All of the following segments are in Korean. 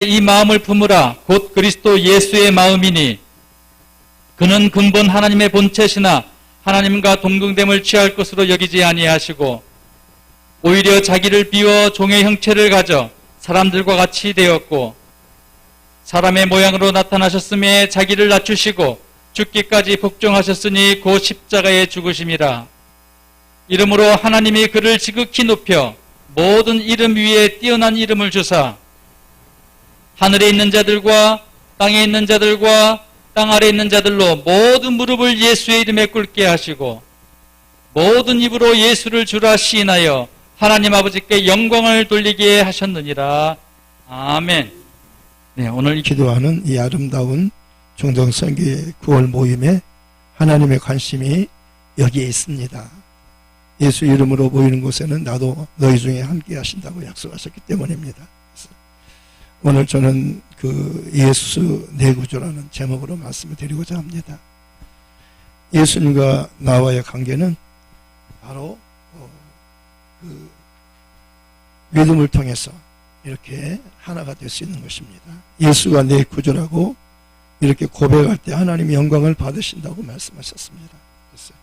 이 마음을 품으라 곧 그리스도 예수의 마음이니 그는 근본 하나님의 본체시나 하나님과 동등됨을 취할 것으로 여기지 아니하시고 오히려 자기를 비워 종의 형체를 가져 사람들과 같이 되었고 사람의 모양으로 나타나셨음에 자기를 낮추시고 죽기까지 복종하셨으니 곧 십자가에 죽으심이라. 이름으로 하나님이 그를 지극히 높여 모든 이름 위에 뛰어난 이름을 주사 하늘에 있는 자들과 땅에 있는 자들과 땅 아래에 있는 자들로 모든 무릎을 예수의 이름에 꿇게 하시고 모든 입으로 예수를 주라 시인하여 하나님 아버지께 영광을 돌리게 하셨느니라. 아멘. 네, 오늘 기도하는 이 아름다운 중동선교의 9월 모임에 하나님의 관심이 여기에 있습니다. 예수 이름으로 모이는 곳에는 나도 너희 중에 함께 하신다고 약속하셨기 때문입니다. 오늘 저는 그 예수 내 구주라는 제목으로 말씀을 드리고자 합니다. 예수님과 나와의 관계는 바로 그 믿음을 통해서 이렇게 하나가 될 수 있는 것입니다. 예수가 내 구주라고 이렇게 고백할 때 하나님의 영광을 받으신다고 말씀하셨습니다.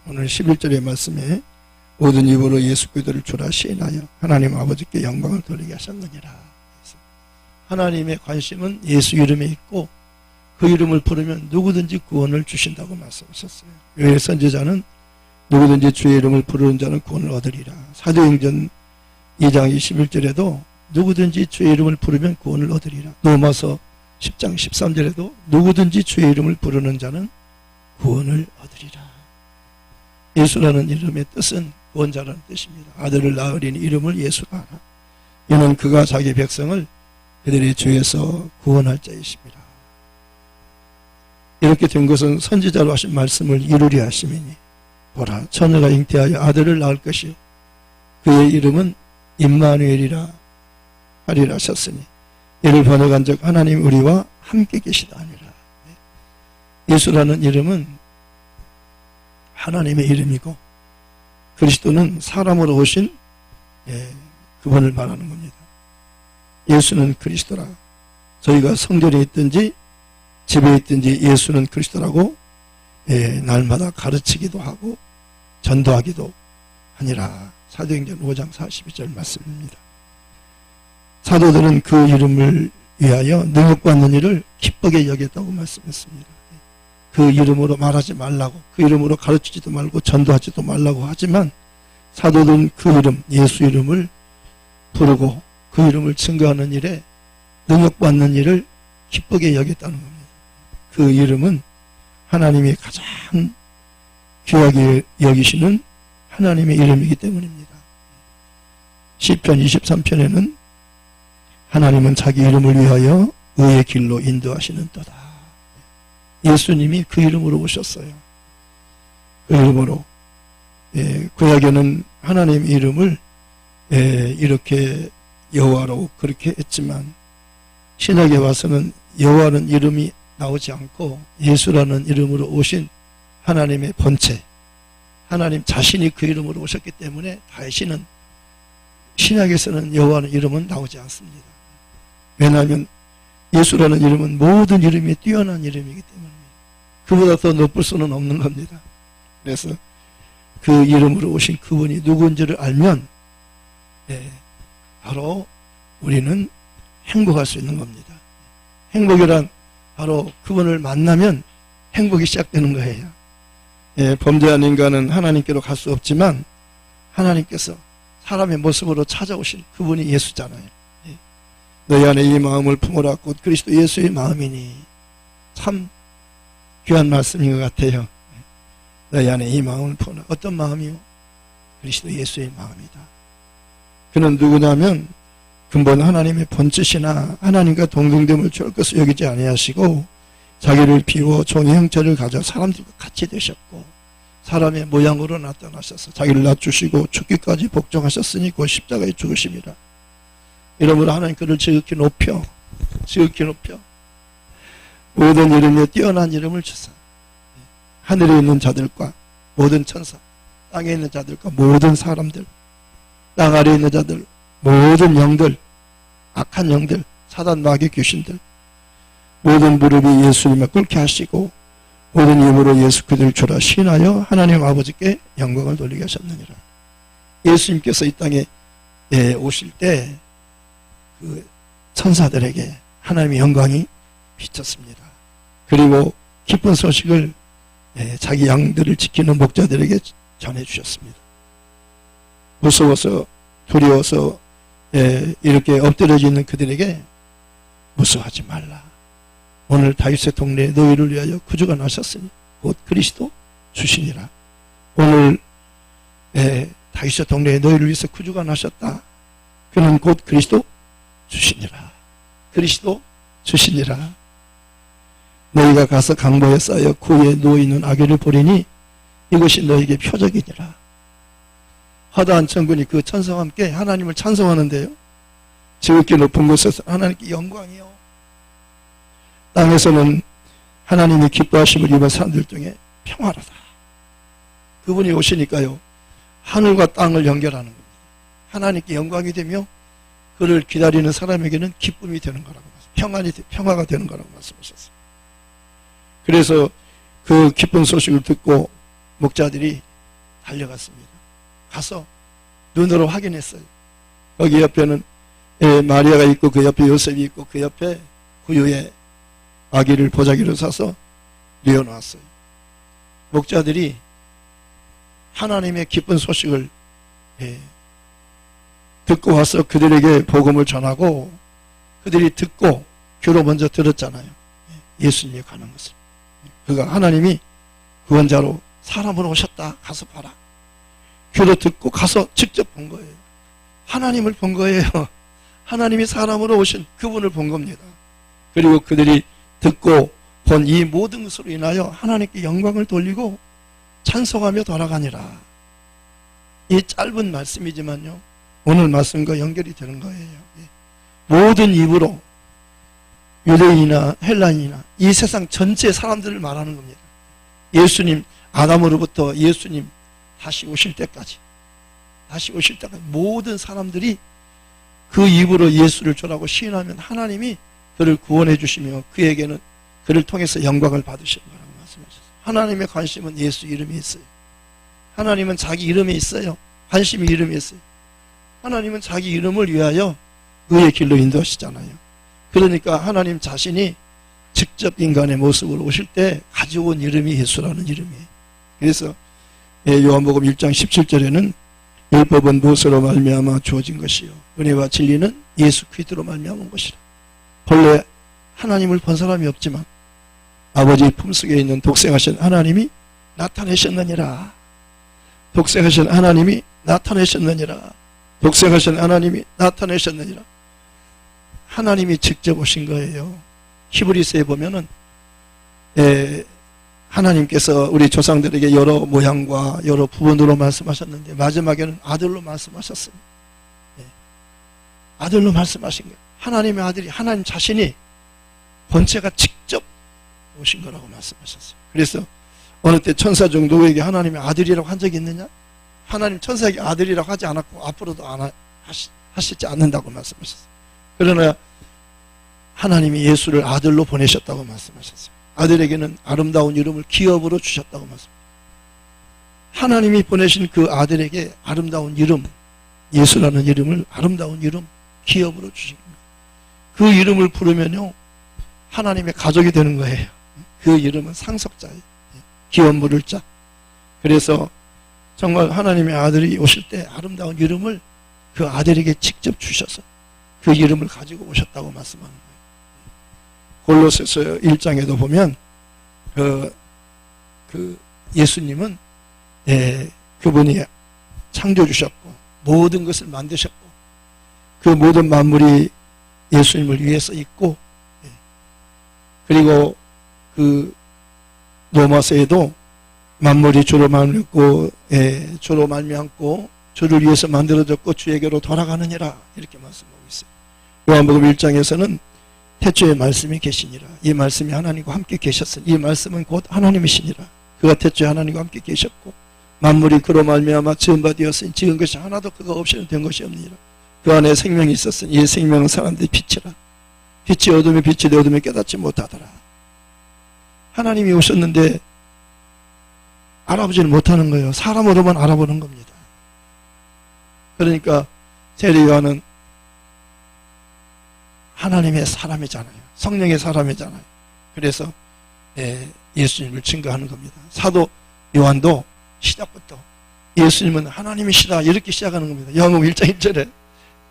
오늘 11절의 말씀에 모든 입으로 예수 그리스도를 주라 시인하여 하나님 아버지께 영광을 돌리게 하셨느니라. 하나님의 관심은 예수 이름에 있고 그 이름을 부르면 누구든지 구원을 주신다고 말씀하셨어요. 요엘 선지자는 누구든지 주의 이름을 부르는 자는 구원을 얻으리라. 사도행전 2장 21절에도 누구든지 주의 이름을 부르면 구원을 얻으리라. 로마서 10장 13절에도 누구든지 주의 이름을 부르는 자는 구원을 얻으리라. 예수라는 이름의 뜻은 구원자라는 뜻입니다. 아들을 낳으리니 이름을 예수라 하라. 이는 그가 자기 백성을 그들의 죄에서 구원할 자이십니다. 이렇게 된 것은 선지자로 하신 말씀을 이루려 하심이니 보라 처녀가 잉태하여 아들을 낳을 것이요 그의 이름은 임마누엘이라 하리라 하셨으니 이를 번역한즉 하나님 우리와 함께 계시다 아니라. 예수라는 이름은 하나님의 이름이고 그리스도는 사람으로 오신 그분을 말하는 겁니다. 예수는 그리스도라. 저희가 성전에 있든지 집에 있든지 예수는 그리스도라고 날마다 가르치기도 하고 전도하기도 하니라. 사도행전 5장 42절 말씀입니다. 사도들은 그 이름을 위하여 능력받는 일을 기쁘게 여겼다고 말씀했습니다. 그 이름으로 말하지 말라고, 그 이름으로 가르치지도 말고 전도하지도 말라고 하지만 사도들은 그 이름, 예수 이름을 부르고 그 이름을 증거하는 일에 능력받는 일을 기쁘게 여겼다는 겁니다. 그 이름은 하나님이 가장 귀하게 여기시는 하나님의 이름이기 때문입니다. 시편 23편에는 하나님은 자기 이름을 위하여 의의 길로 인도하시는 도다. 예수님이 그 이름으로 오셨어요. 그 이름으로. 구약에는 하나님 이름을 이렇게 여호와로 그렇게 했지만 신약에 와서는 여호와는 이름이 나오지 않고 예수라는 이름으로 오신 하나님의 본체, 하나님 자신이 그 이름으로 오셨기 때문에 다시는 신약에서는 여호와는 이름은 나오지 않습니다. 왜냐하면 예수라는 이름은 모든 이름이 뛰어난 이름이기 때문입니다. 그보다 더 높을 수는 없는 겁니다. 그래서 그 이름으로 오신 그분이 누구인지를 알면 바로 우리는 행복할 수 있는 겁니다. 행복이란 바로 그분을 만나면 행복이 시작되는 거예요. 범죄한 인간은 하나님께로 갈 수 없지만 하나님께서 사람의 모습으로 찾아오신 그분이 예수잖아요. 너희 안에 이 마음을 품으라 곧 그리스도 예수의 마음이니. 참 귀한 말씀인 것 같아요. 너희 안에 이 마음을 품으라. 어떤 마음이요? 그리스도 예수의 마음이다. 그는 누구냐면 근본 하나님의 본뜻이나 하나님과 동등됨을 취할 것을 여기지 아니하시고 자기를 비워 종의 형체를 가져 사람들과 같이 되셨고 사람의 모양으로 나타나셔서 자기를 낮추시고 죽기까지 복종하셨으니 곧 십자가에 죽으심이라. 이러므로 하나님 그를 지극히 높여 모든 이름에 뛰어난 이름을 주사 하늘에 있는 자들과 모든 천사, 땅에 있는 자들과 모든 사람들, 땅 아래에 있는 자들, 모든 영들, 악한 영들, 사단 마귀 귀신들 모든 무릎이 예수님을 꿇게 하시고 모든 입으로 예수 그리스도를 주라 시인하여 하나님 아버지께 영광을 돌리게 하셨느니라. 예수님께서 이 땅에 오실 때 그 천사들에게 하나님의 영광이 비쳤습니다. 그리고 기쁜 소식을 자기 양들을 지키는 목자들에게 전해주셨습니다. 무서워서 두려워서 이렇게 엎드려져 있는 그들에게 무서워하지 말라. 오늘 다윗의 동네에 너희를 위하여 구주가 나셨으니 곧 그리스도 주시니라. 오늘 다윗의 동네에 너희를 위해서 구주가 나셨다. 그는 곧 그리스도 주시니라. 그리스도 주시니라. 너희가 가서 강보에 쌓여 구에 누워있는 아기를 보리니 이것이 너희에게 표적이니라. 허다한 천군이 그 천사와 함께 하나님을 찬송하는데요. 지극히 높은 곳에서 하나님께 영광이요. 땅에서는 하나님이 기뻐하심을 입은 사람들 중에 평화로다. 그분이 오시니까요. 하늘과 땅을 연결하는 겁니다. 하나님께 영광이 되며 그를 기다리는 사람에게는 기쁨이 되는 거라고 말씀하셨어요. 평화가 되는 거라고 말씀하셨어요. 그래서 그 기쁜 소식을 듣고 목자들이 달려갔습니다. 가서 눈으로 확인했어요. 거기 옆에는 마리아가 있고 그 옆에 요셉이 있고 그 옆에 구유에 아기를 보자기로 사서 뉘어놓았어요. 목자들이 하나님의 기쁜 소식을 듣고 와서 그들에게 복음을 전하고 그들이 듣고 귀로 먼저 들었잖아요. 예수님이 가는 것을. 그가 하나님이 구원자로 사람으로 오셨다. 가서 봐라. 귀로 듣고 가서 직접 본 거예요. 하나님을 본 거예요. 하나님이 사람으로 오신 그분을 본 겁니다. 그리고 그들이 듣고 본 이 모든 것으로 인하여 하나님께 영광을 돌리고 찬송하며 돌아가니라. 이 짧은 말씀이지만요. 오늘 말씀과 연결이 되는 거예요. 모든 입으로 유대인이나 헬라인이나 이 세상 전체 사람들을 말하는 겁니다. 예수님 아담으로부터 예수님 다시 오실 때까지 모든 사람들이 그 입으로 예수를 주라고 시인하면 하나님이 그를 구원해 주시며 그에게는 그를 통해서 영광을 받으시는 거라고 말씀하셨어요. 하나님의 관심은 예수 이름이 있어요. 하나님은 자기 이름에 있어요. 관심이 이름에 있어요. 하나님은 자기 이름을 위하여 의의 길로 인도하시잖아요. 그러니까 하나님 자신이 직접 인간의 모습으로 오실 때 가져온 이름이 예수라는 이름이에요. 그래서 요한복음 1장 17절에는 율법은 무엇으로 말미암아 주어진 것이요 은혜와 진리는 예수 그리스도로 말미암은 것이라. 본래 하나님을 본 사람이 없지만 아버지 품속에 있는 독생하신 하나님이 나타내셨느니라. 독생하신 하나님이 나타내셨느니라. 독생하신 하나님이 나타내셨느니라. 하나님이 직접 오신 거예요. 히브리서에 보면은 하나님께서 우리 조상들에게 여러 모양과 여러 부분으로 말씀하셨는데 마지막에는 아들로 말씀하셨습니다. 아들로 말씀하신 거예요. 하나님의 아들이 하나님 자신이 본체가 직접 오신 거라고 말씀하셨어요. 그래서 어느 때 천사 중 누구에게 하나님의 아들이라고 한 적이 있느냐? 하나님 천사에게 아들이라고 하지 않았고 앞으로도 안 하시지 않는다고 말씀하셨어요. 그러나 하나님이 예수를 아들로 보내셨다고 말씀하셨어요. 아들에게는 아름다운 이름을 기업으로 주셨다고 말씀하셨어요. 하나님이 보내신 그 아들에게 아름다운 이름, 예수라는 이름을 아름다운 이름, 기업으로 주신 겁니다. 그 이름을 부르면요 하나님의 가족이 되는 거예요. 그 이름은 상속자예요. 기업 물을 자. 그래서 정말 하나님의 아들이 오실 때 아름다운 이름을 그 아들에게 직접 주셔서 그 이름을 가지고 오셨다고 말씀하는 거예요. 골로새서 1장에도 보면 그 예수님은 그분이 창조주셨고 모든 것을 만드셨고 그 모든 만물이 예수님을 위해서 있고 그리고 그 로마서에도 만물이 주로 말미암고 주로 말미암고 주를 위해서 만들어졌고 주에게로 돌아가느니라 이렇게 말씀하고 있어요. 요한복음 1장에서는 태초에 말씀이 계시니라. 이 말씀이 하나님과 함께 계셨으니 이 말씀은 곧 하나님이시니라. 그가 태초에 하나님과 함께 계셨고 만물이 그로 말미암아 지은 바 되었으니 지은 것이 하나도 그가 없이는 된 것이 없느니라. 그 안에 생명이 있었으니 이 생명은 사람들의 빛이라. 빛이 어둠에 빛이 내 어둠에 깨닫지 못하더라. 하나님이 오셨는데 알아보지는 못하는 거예요. 사람으로만 알아보는 겁니다. 그러니까 세례 요한은 하나님의 사람이잖아요. 성령의 사람이잖아요. 그래서 예수님을 증거하는 겁니다. 사도 요한도 시작부터 예수님은 하나님이시다 이렇게 시작하는 겁니다. 요한복음 1장 1절에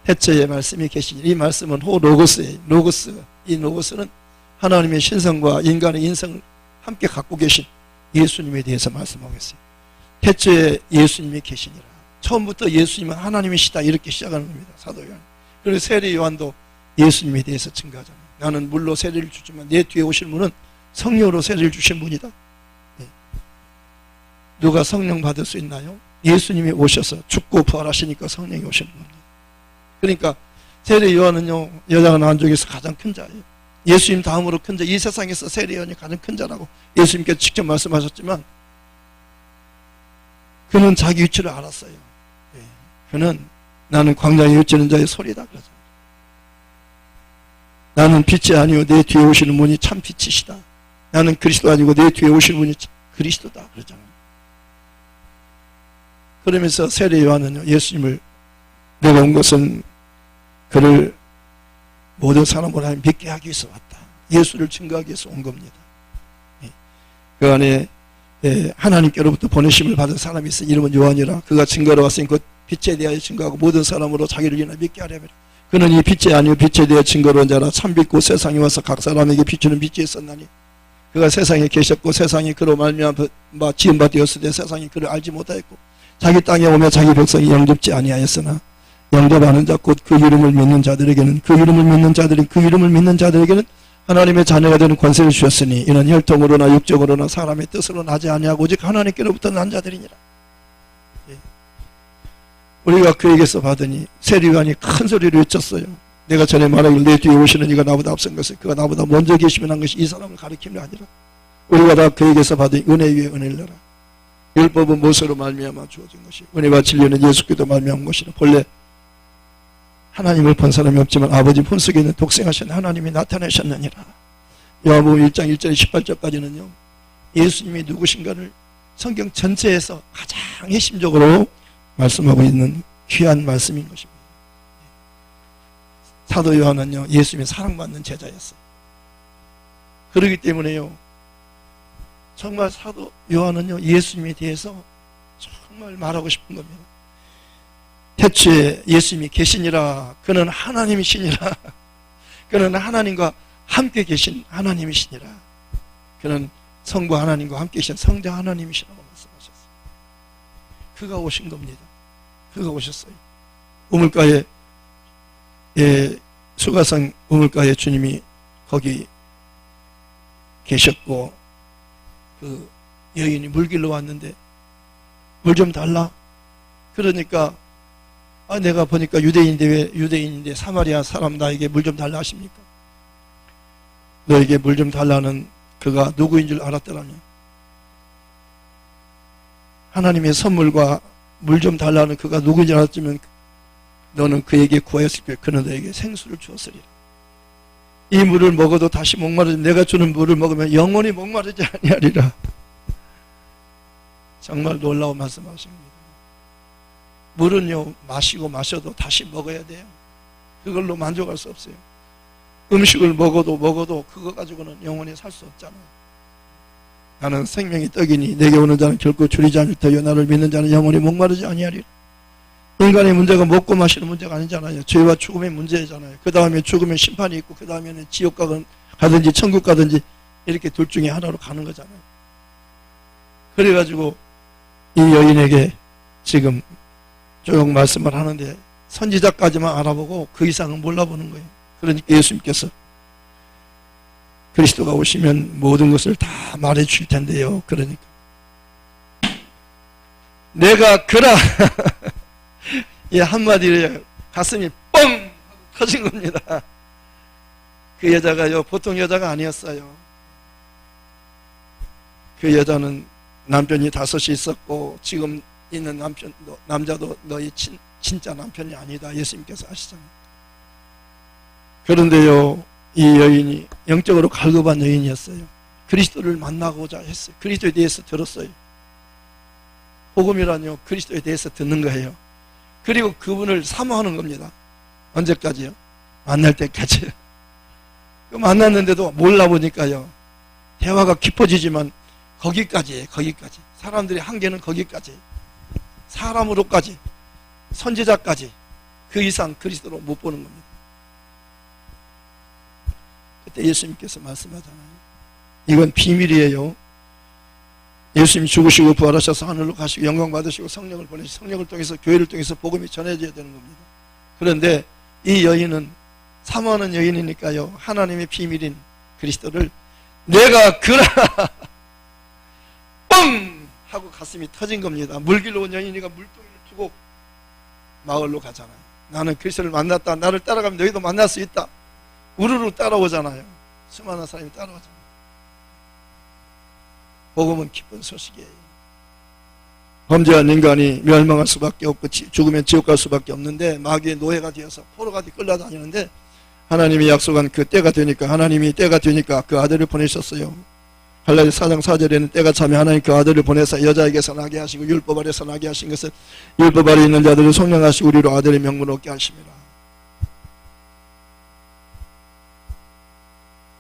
태초에 말씀이 계시니, 이 말씀은 호 로고스예요. 로고스. 이 로고스는 하나님의 신성과 인간의 인성을 함께 갖고 계신 예수님에 대해서 말씀하고 있어요. 태초에 예수님이 계시니라. 처음부터 예수님은 하나님이시다 이렇게 시작하는 겁니다. 사도 요한. 그리고 세례 요한도 예수님에 대해서 증거하잖아요. 나는 물로 세례를 주지만 내 뒤에 오실 분은 성령으로 세례를 주신 분이다. 누가 성령 받을 수 있나요? 예수님이 오셔서 죽고 부활하시니까 성령이 오시는 겁니다. 그러니까 세례 요한은요, 여자가 낳은 중에서 가장 큰 자예요. 예수님 다음으로 큰 자, 이 세상에서 세례 요한이 가장 큰 자라고 예수님께서 직접 말씀하셨지만 그는 자기 위치를 알았어요. 그는 나는 광장에 옅지는 자의 소리다 그러죠. 나는 빛이 아니오 내 뒤에 오시는 분이 참 빛이시다. 나는 그리스도 아니고 내 뒤에 오시는 분이 그리스도다 그러잖아요. 그러면서 세례 요한은요, 예수님을 내가 온 것은 그를 모든 사람으로 하여 믿게 하기 위해서 왔다. 예수를 증거하기 위해서 온 겁니다. 그 안에 하나님께로부터 보내심을 받은 사람이 있어 이름은 요한이라. 그가 증거로 왔으니 곧 빛에 대하여 증거하고 모든 사람으로 자기를 인하여 믿게 하려면 그는 이 빛이 아니요 빛에 대하여 증거로 온 자라. 참 빛고 세상에 와서 각 사람에게 비추는 빛이 있었나니 그가 세상에 계셨고 세상이 그로 말미암아 지은 바 되었으되 세상이 그를 알지 못하였고 자기 땅에 오며 자기 백성이 영접지 아니하였으나 영접하는 자 곧 그 이름을 믿는 자들에게는 그 이름을 믿는 자들에게는 하나님의 자녀가 되는 권세를 주셨으니 이는 혈통으로나 육적으로나 사람의 뜻으로 나지 아니하고 오직 하나님께로부터 난 자들이니라. 우리가 그에게서 받으니 세례 요한이 큰 소리로 외쳤어요. 내가 전에 말하길 내 뒤에 오시는 이가 나보다 앞선 것을 그가 나보다 먼저 계시면 한 것이 이 사람을 가리킴이 아니라 우리가 다 그에게서 받으니 은혜 위에 은혜를 내라. 율법은 모세로 말미암아 주어진 것이 은혜와 진리는 예수께도 말미암은 것이라. 본래 하나님을 본 사람이 없지만 아버지 품속에 있는 독생하신 하나님이 나타나셨느니라. 요한복음 1장 1절 18절까지는요 예수님이 누구신가를 성경 전체에서 가장 핵심적으로 말씀하고 있는 귀한 말씀인 것입니다. 사도 요한은요 예수님의 사랑받는 제자였어요. 그렇기 때문에요 정말 사도 요한은요 예수님에 대해서 정말 말하고 싶은 겁니다. 태초에 예수님이 계시니라. 그는 하나님이시니라. 그는 하나님과 함께 계신 하나님이시니라. 그는 성부 하나님과 함께 계신 성자 하나님이시라고 말씀하셨어요. 그가 오신 겁니다. 그가 오셨어요. 우물가에 수가성 우물가에 주님이 거기 계셨고 그 여인이 물길로 왔는데 물 좀 달라. 그러니까 내가 보니까 유대인인데 왜 유대인인데 사마리아 사람 나에게 물 좀 달라 하십니까? 너에게 물 좀 달라는 그가 누구인 줄 알았더라면 하나님의 선물과 물 좀 달라는 그가 누구인 줄 알았으면 너는 그에게 구하였을 때 그는 너에게 생수를 주었으리라. 이 물을 먹어도 다시 목마르지 내가 주는 물을 먹으면 영원히 목마르지 아니하리라. 정말 놀라운 말씀하십니다. 물은요 마시고 마셔도 다시 먹어야 돼요. 그걸로 만족할 수 없어요. 음식을 먹어도 그거 가지고는 영원히 살 수 없잖아요. 나는 생명의 떡이니 내게 오는 자는 결코 줄이지 않을 터여 나를 믿는 자는 영원히 목마르지 아니하리라. 인간의 문제가 먹고 마시는 문제가 아니잖아요. 죄와 죽음의 문제잖아요. 그 다음에 죽으면 심판이 있고 그 다음에는 지옥 가든지 천국 가든지 이렇게 둘 중에 하나로 가는 거잖아요. 그래가지고 이 여인에게 지금 쭉 말씀을 하는데 선지자까지만 알아보고 그 이상은 몰라보는 거예요. 그러니까 예수님께서 그리스도가 오시면 모든 것을 다 말해 주실 텐데요. 그러니까 내가 그라 이 한마디로 가슴이 뻥 터진 겁니다. 그 여자가요 보통 여자가 아니었어요. 그 여자는 남편이 5이 있었고 지금 있는 남자도 너희 진짜 남편이 아니다 예수님께서 아시잖아요. 그런데요 이 여인이 영적으로 갈급한 여인이었어요. 그리스도를 만나고자 했어요. 그리스도에 대해서 들었어요. 복음이라뇨, 그리스도에 대해서 듣는 거예요. 그리고 그분을 사모하는 겁니다. 언제까지요? 만날 때까지요. 만났는데도 몰라보니까요, 대화가 깊어지지만 거기까지예요. 거기까지. 사람들의 한계는 거기까지. 사람으로까지, 선지자까지, 그 이상 그리스도로 못 보는 겁니다. 그때 예수님께서 말씀하잖아요. 이건 비밀이에요. 예수님이 죽으시고 부활하셔서 하늘로 가시고 영광 받으시고 성령을 보내시고 성령을 통해서 교회를 통해서 복음이 전해져야 되는 겁니다. 그런데 이 여인은 사모하는 여인이니까요, 하나님의 비밀인 그리스도를 내가 그라 뻥 하고 가슴이 터진 겁니다. 물길로 온 여인이가 물동이를 두고 마을로 가잖아요. 나는 그리스도를 만났다. 나를 따라가면 너희도 만날 수 있다. 우르르 따라오잖아요. 수많은 사람이 따라오잖아요. 복음은 기쁜 소식이에요. 범죄한 인간이 멸망할 수밖에 없고 죽으면 지옥 갈 수밖에 없는데 마귀의 노예가 되어서 포로가 끌려다니는데 하나님이 약속한 그 때가 되니까, 하나님이 때가 되니까 그 아들을 보내셨어요. 갈라디아 4장 4절에는 때가 차면 하나님 그 아들을 보내서 여자에게서 나게 하시고 율법 아래서 나게 하신 것은 율법 아래 있는 자들을 성령하시고 우리로 아들의 명분을 얻게 하심이라.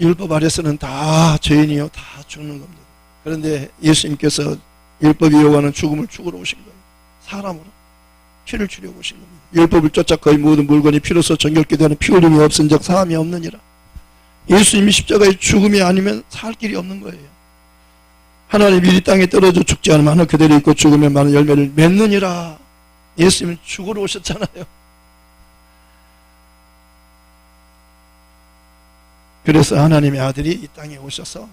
율법 아래서는 다 죄인이요, 다 죽는 겁니다. 그런데 예수님께서 율법이 요구하는 죽음을 죽으러 오신 거예요. 사람으로 피를 주려고 오신 겁니다. 율법을 쫓아 거의 모든 물건이 피로써 정결케 되는 피 흘림이 없은 적 사함이 없느니라. 예수님이 십자가의 죽음이 아니면 살 길이 없는 거예요. 하나님이 이 땅에 떨어져 죽지 않으면 하늘 그대로 있고 죽으면 많은 열매를 맺느니라. 예수님은 죽으러 오셨잖아요. 그래서 하나님의 아들이 이 땅에 오셔서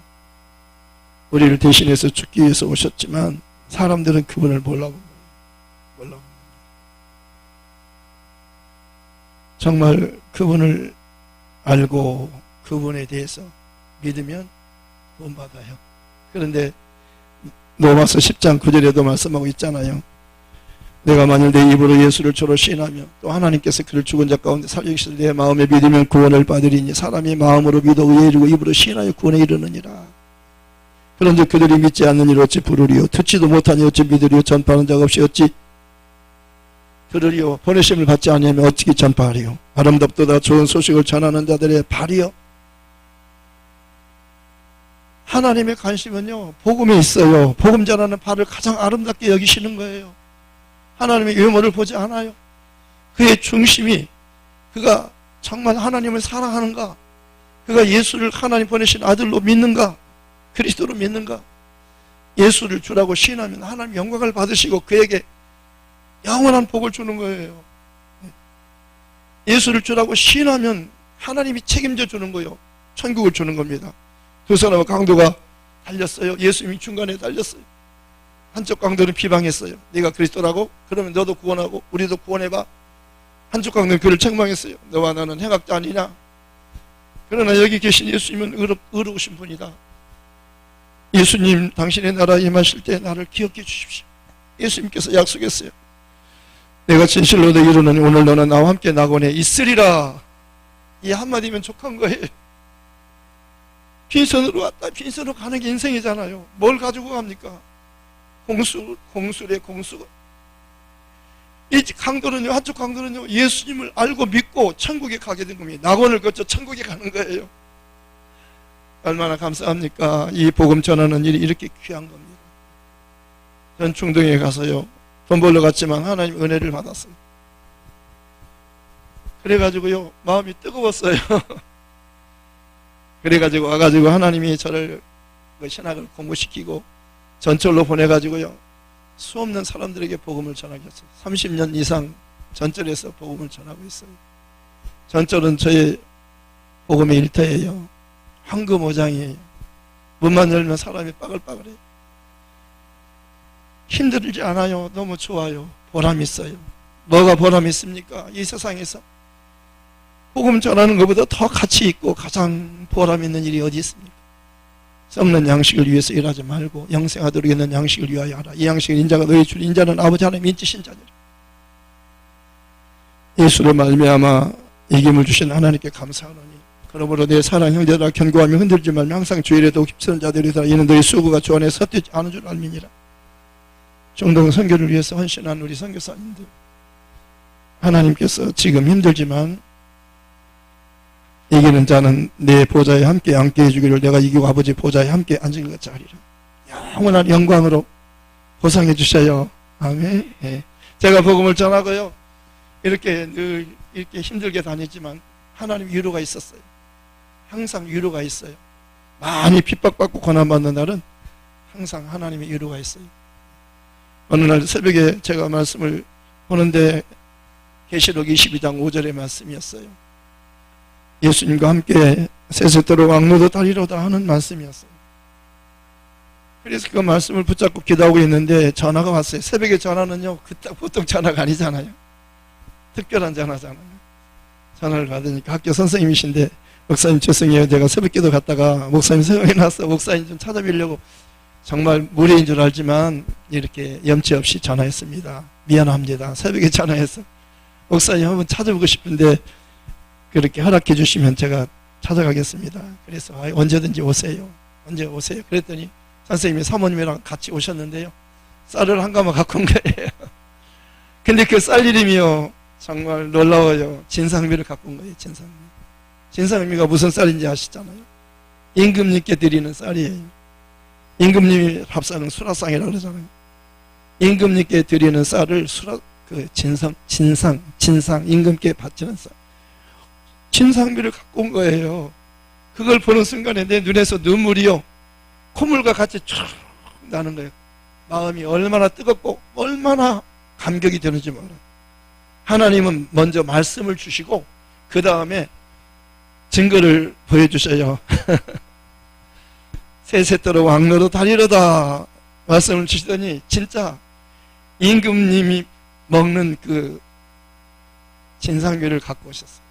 우리를 대신해서 죽기 위해서 오셨지만 사람들은 그분을 몰라본 거예요. 정말 그분을 알고 그분에 대해서 믿으면 구원받아요. 그런데 로마서 10장 9절에도 말씀하고 있잖아요. 내가 만일 내 입으로 예수를 주로 시인하며 또 하나님께서 그를 죽은 자 가운데 살리시되 내 마음에 믿으면 구원을 받으리니 사람이 마음으로 믿어 의에 이르고 입으로 시인하여 구원에 이르느니라. 그런데 그들이 믿지 않는 일 어찌 부르리요? 듣지도 못하니 어찌 믿으리요? 전파하는 자가 없이 어찌 들으리요? 보내심을 받지 아니하면 어찌 전파하리요? 아름답도다 좋은 소식을 전하는 자들의 발이요. 하나님의 관심은요, 복음에 있어요. 복음 전하는 발을 가장 아름답게 여기시는 거예요. 하나님의 외모를 보지 않아요. 그의 중심이 그가 정말 하나님을 사랑하는가, 그가 예수를 하나님 보내신 아들로 믿는가, 그리스도로 믿는가. 예수를 주라고 시인하면 하나님 영광을 받으시고 그에게 영원한 복을 주는 거예요. 예수를 주라고 시인하면 하나님이 책임져 주는 거예요. 천국을 주는 겁니다. 두 사람의 강도가 달렸어요. 예수님이 중간에 달렸어요. 한쪽 강도는 비방했어요. 네가 그리스도라고? 그러면 너도 구원하고 우리도 구원해봐. 한쪽 강도는 그를 책망했어요. 너와 나는 행악자 아니냐? 그러나 여기 계신 예수님은 의로우신 분이다. 예수님 당신의 나라에 임하실 때 나를 기억해 주십시오. 예수님께서 약속했어요. 내가 진실로 너에게 이르노니 오늘 너는 나와 함께 낙원에 있으리라. 이 한마디면 족한 거예요. 빈손으로 왔다 빈손으로 가는 게 인생이잖아요. 뭘 가지고 갑니까? 공수래 공수. 이 강도는요, 한쪽 강도는요, 예수님을 알고 믿고 천국에 가게 된 겁니다. 낙원을 거쳐 천국에 가는 거예요. 얼마나 감사합니까? 이 복음 전하는 일이 이렇게 귀한 겁니다. 전 중동에 가서요, 돈 벌러 갔지만 하나님 은혜를 받았습니다. 그래가지고요, 마음이 뜨거웠어요. 그래가지고 와가지고 하나님이 저를 신학을 공부시키고 전철로 보내가지고요, 수없는 사람들에게 복음을 전하게 했어요. 30년 이상 전철에서 복음을 전하고 있어요. 전철은 저의 복음의 일터예요. 황금 오장이에요. 문만 열면 사람이 빠글빠글해요. 힘들지 않아요. 너무 좋아요. 보람 있어요. 뭐가 보람 있습니까? 이 세상에서 복음 전하는 것보다 더 가치 있고 가장 보람 있는 일이 어디 있습니까? 썩는 양식을 위해서 일하지 말고 영생하도록 있는 양식을 위하여 하라. 이 양식은 인자가 너희 줄 인자는 아버지 하나님 인치신 자니라. 예수를 말미암아 이김을 주신 하나님께 감사하노니 그러므로 내 사랑 형제들아 견고하며 흔들지 말며 항상 주일에 더욱 힘쓰는 자들이다. 이는 너희 수고가 주 안에 헛되지 않은 줄 알미니라. 중동 선교를 위해서 헌신한 우리 선교사님들, 하나님께서 지금 힘들지만 이기는 자는 내 보좌에 함께 앉게 해주기를 내가 이기고 아버지 보좌에 함께 앉은 것 같이 하리라. 영원한 영광으로 보상해 주셔요. 아멘. 예. 제가 복음을 전하고요, 이렇게 늘 이렇게 힘들게 다녔지만 하나님 위로가 있었어요. 항상 위로가 있어요. 많이 핍박받고 고난받는 날은 항상 하나님의 위로가 있어요. 어느 날 새벽에 제가 말씀을 보는데 계시록 22장 5절의 말씀이었어요. 예수님과 함께 세세토록 왕노도 달리로다 하는 말씀이었어요. 그래서 그 말씀을 붙잡고 기도하고 있는데 전화가 왔어요. 새벽에 전화는요, 그딱 보통 전화가 아니잖아요. 특별한 전화잖아요. 전화를 받으니까 학교 선생님이신데, 목사님 죄송해요. 제가 새벽기도 갔다가 목사님 생각이 나서 목사님 좀 찾아뵈려고 정말 무례인 줄 알지만 이렇게 염치 없이 전화했습니다. 미안합니다. 새벽에 전화해서 목사님 한번 찾아보고 싶은데 그렇게 허락해 주시면 제가 찾아가겠습니다. 그래서 언제든지 오세요. 언제 오세요. 그랬더니 선생님이 사모님이랑 같이 오셨는데요, 쌀을 한 가마 갖고 온 거예요. 근데 그 쌀 이름이요, 정말 놀라워요. 진상미를 갖고 온 거예요. 진상미. 진상미가 무슨 쌀인지 아시잖아요. 임금님께 드리는 쌀이에요. 임금님이 밥상은 수라상이라고 그러잖아요. 임금님께 드리는 쌀을 진상 임금께 바치는 쌀, 진상미를 갖고 온 거예요. 그걸 보는 순간에 내 눈에서 눈물이요, 콧물과 같이 쫙 나는 거예요. 마음이 얼마나 뜨겁고 얼마나 감격이 되는지 몰라요. 하나님은 먼저 말씀을 주시고 그 다음에 증거를 보여주셔요. 세세토록 왕노도 달리로다 말씀을 주시더니 진짜 임금님이 먹는 그 진상미를 갖고 오셨어요.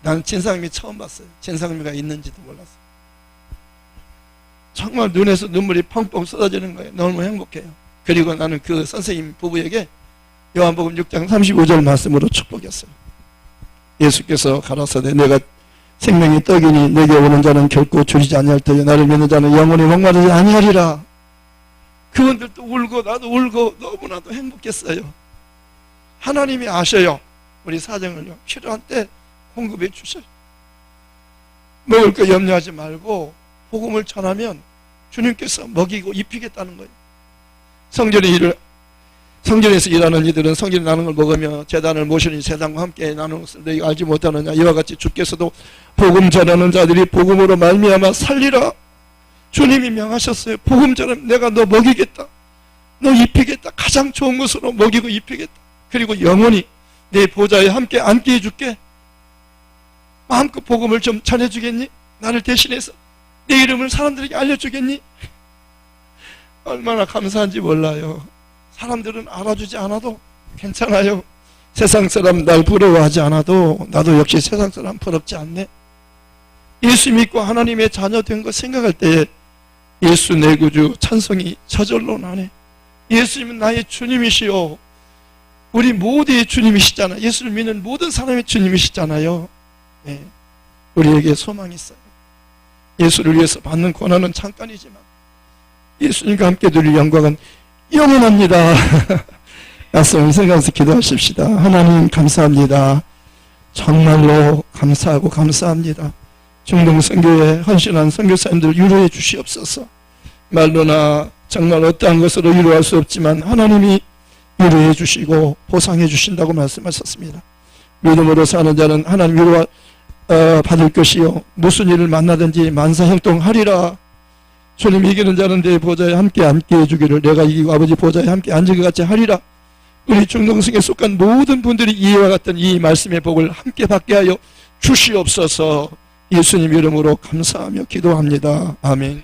나는 진상미 처음 봤어요. 진상미가 있는지도 몰랐어요. 정말 눈에서 눈물이 펑펑 쏟아지는 거예요. 너무 행복해요. 그리고 나는 그 선생님 부부에게 요한복음 6장 35절 말씀으로 축복했어요. 예수께서 가라사대 내가 생명의 떡이니 내게 오는 자는 결코 줄이지 아니할 터여 나를 믿는 자는 영원히 목마르지 아니하리라. 그분들도 울고 나도 울고 너무나도 행복했어요. 하나님이 아셔요. 우리 사정을요. 필요한 때 공급해 주셔요. 먹을 거 염려하지 말고 복음을 전하면 주님께서 먹이고 입히겠다는 거예요. 성전에서 일하는 이들은 성전에 나는 걸 먹으며 제단을 모시는 제단과 함께 나누는 것을 너희가 알지 못하느냐. 이와 같이 주께서도 복음 전하는 자들이 복음으로 말미암아 살리라. 주님이 명하셨어요. 복음 전하면 내가 너 먹이겠다, 너 입히겠다, 가장 좋은 것으로 먹이고 입히겠다. 그리고 영원히 내 보좌에 함께 앉게 해줄게. 마음껏 복음을 좀 전해주겠니? 나를 대신해서 내 이름을 사람들에게 알려주겠니? 얼마나 감사한지 몰라요. 사람들은 알아주지 않아도 괜찮아요. 세상 사람 날 부러워하지 않아도 나도 역시 세상 사람 부럽지 않네. 예수 믿고 하나님의 자녀 된 거 생각할 때에 예수 내 구주 찬송이 저절로 나네. 예수님은 나의 주님이시오. 우리 모두의 주님이시잖아요. 예수를 믿는 모든 사람의 주님이시잖아요. 네. 우리에게 소망이 있어요. 예수를 위해서 받는 고난은 잠깐이지만 예수님과 함께 누릴 영광은 영원합니다. 말씀을 생각해서 기도하십시다. 하나님 감사합니다. 정말로 감사하고 감사합니다. 중동 선교에 헌신한 선교사님들 위로해 주시옵소서. 말로나 정말 어떠한 것으로 위로할 수 없지만 하나님이 위로해 주시고 보상해 주신다고 말씀하셨습니다. 믿음으로 사는 자는 하나님 위로 받을 것이요 무슨 일을 만나든지 만사형통하리라. 주님 이기는 자는 내 보좌에 함께 앉게 해주기를 내가 이기고 아버지 보좌에 함께 앉은 것 같이 하리라. 우리 중동성에 속한 모든 분들이 이와 같은 이 말씀의 복을 함께 받게 하여 주시옵소서. 예수님 이름으로 감사하며 기도합니다. 아멘.